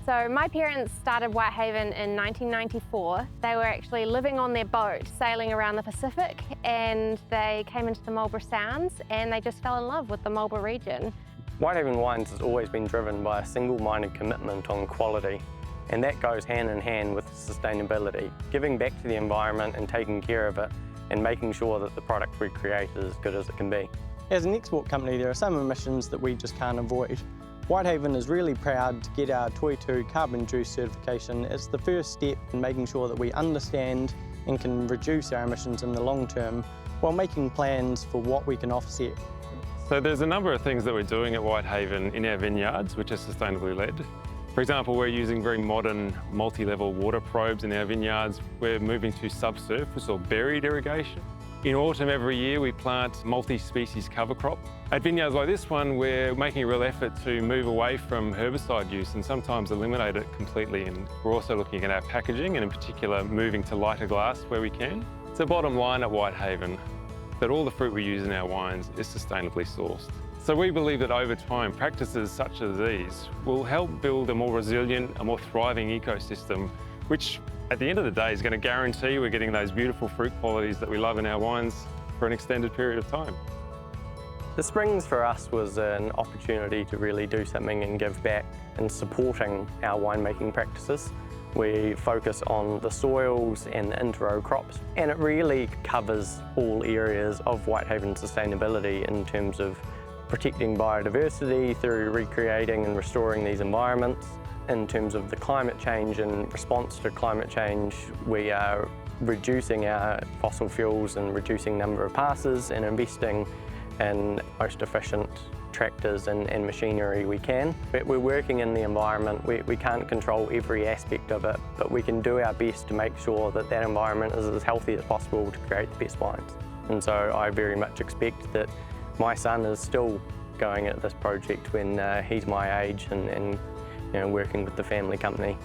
So my parents started Whitehaven in 1994. They were actually living on their boat, sailing around the Pacific, and they came into the Marlborough Sounds and they just fell in love with the Marlborough region. Whitehaven Wines has always been driven by a single-minded commitment on quality, and that goes hand in hand with sustainability, giving back to the environment and taking care of it and making sure that the product we create is as good as it can be. As an export company, there are some emissions that we just can't avoid. Whitehaven is really proud to get our Toy2 Carbon Juice certification. It's the first step in making sure that we understand and can reduce our emissions in the long term while making plans for what we can offset. So there's a number of things that we're doing at Whitehaven in our vineyards which are sustainably led. For example, we're using very modern multi-level water probes in our vineyards. We're moving to subsurface or buried irrigation. In autumn every year we plant multi-species cover crop. At vineyards like this one we're making a real effort to move away from herbicide use and sometimes eliminate it completely, and we're also looking at our packaging and in particular moving to lighter glass where we can. It's the bottom line at Whitehaven that all the fruit we use in our wines is sustainably sourced. So we believe that over time practices such as these will help build a more resilient, a more thriving ecosystem, which at the end of the day is going to guarantee we're getting those beautiful fruit qualities that we love in our wines for an extended period of time. The Springs for us was an opportunity to really do something and give back in supporting our winemaking practices. We focus on the soils and the inter-row crops, and it really covers all areas of Whitehaven sustainability in terms of protecting biodiversity through recreating and restoring these environments. In terms of the climate change and response to climate change, we are reducing our fossil fuels and reducing number of passes and investing in most efficient tractors and machinery we can. But we're working in the environment. We can't control every aspect of it, but we can do our best to make sure that that environment is as healthy as possible to create the best wines. And so I very much expect that my son is still going at this project when he's my age and working with the family company.